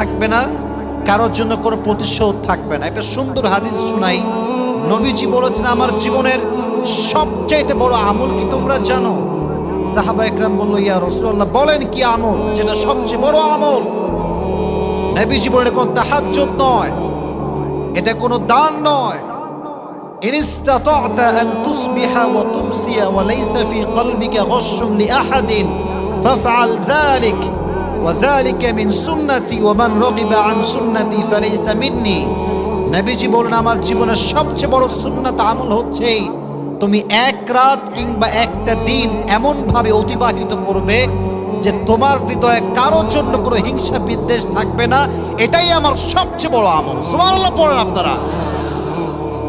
থাকবে না, কারোর জন্য কোনো প্রতিশোধ থাকবে না। একটা সুন্দর হাদিস শোনাই। নবীজি বলেছেন, আমার জীবনের সবচাইতে বড় আমল কি তোমরা জানো? সাহাবা একরাম বলল, ইয়া রাসূলুল্লাহ, বলেন কি আমল যেটা সবচেয়ে বড় আমল? নবীজি বলেন, কোন তাহাজ্জুদ নয়, এটা কোনো দান নয়। ইন ইসতাতা'তা আন তুসবিহা ওয়া তুমসিয়া ওয়া লাইসা ফি কলবিকা গাশশুন লিআহাদিন ফাফআল যালিক ওয়া যালিকা মিন সুন্নতি ওয়া মান রাগিবা আন সুন্নতি ফালাইসা মিন্নি। নবীজি বলেন, আমার জীবনের সবচেয়ে বড় সুন্নাত আমল হচ্ছে তুমি এক রাত কিংবা একটা দিন এমনভাবে অতিবাহিত করবে যে তোমার হৃদয়ে কারোর জন্য কোনো হিংসা বিদ্বেষ থাকবে না। এটাই আমার সবচেয়ে বড় আমল। সুবহানাল্লাহ পড়েন আপনারা।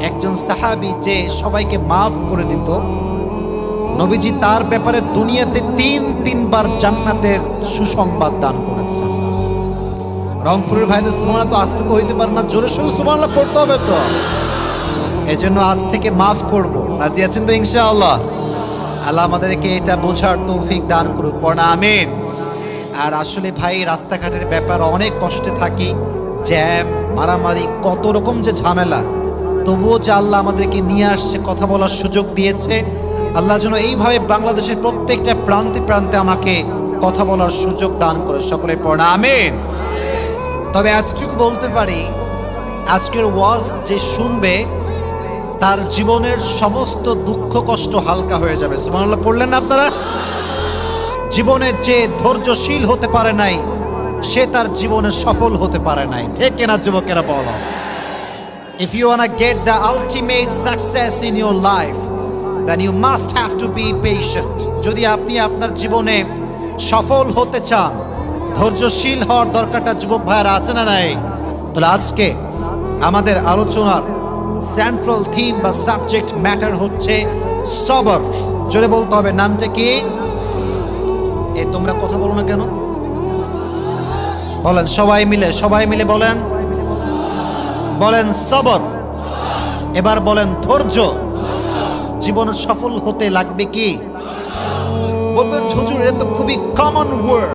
একজন সাহাবী যে সবাইকে মাফ করে দিত, নবীজি তার ব্যাপারে দুনিয়াতে তিনবার জান্নাতের সুসংবাদ দান করেছেন। রংপুরের ভাইদের সুবহানাল্লাহ তো আসতে তো হইতে পারে না, জোরে সোরে সুবহানাল্লাহ পড়তে হবে তো। এজন্য আজ থেকে মাফ করব, রাজি আছেন তো ইনশাআল্লাহ? আল্লাহ আমাদেরকে এটা বোঝার তৌফিক দান করুক, পড়া আমিন। আর আসলে ভাই, রাস্তাঘাটের ব্যাপার অনেক কষ্টে থাকি, জ্যাম, মারামারি, কত রকম যে ঝামেলা, তবুও যে আল্লাহ আমাদেরকে নিয়ে আসছে, কথা বলার সুযোগ দিয়েছে। আল্লাহ যেন এইভাবে বাংলাদেশের প্রত্যেকটা প্রান্তে প্রান্তে আমাকে কথা বলার সুযোগ দান করে, সকলে পড়া আমিন। তবে এতটুকু বলতে পারি, আজকের ওয়াজ যে শুনবে তার জীবনের সমস্ত দুঃখ কষ্ট হালকা হয়ে যাবে। সুবহানাল্লাহ পড়লেন না আপনারা? জীবনের যে ধৈর্যশীল হতে পারে নাই, সে তার জীবনে সফল হতে পারে নাই। ঠিক কিনা যুবকেরা বলো? If you wanna get the ultimate success in your life, then you must have to be patient. যদি আপনি আপনার জীবনে সফল হতে চান, ধৈর্যশীল হওয়ার দরকারটা যুবক ভাইয়েরা আছে না নাই? তাহলে আজকে আমাদের আলোচনার সেন্ট্রাল থিম বা সাবজেক্ট ম্যাটার হচ্ছে সবর। জোরে বলতে হবে, নামটা কি? তোমরা কথা বলো না কেন? বলেন সবাই মিলে বলেন, বলেন সবর। এবার বলেন ধৈর্য। জীবনে সফল হতে লাগবে কি? বলবেন হুজুর, এটা তো খুবই কমন ওয়ার্ড।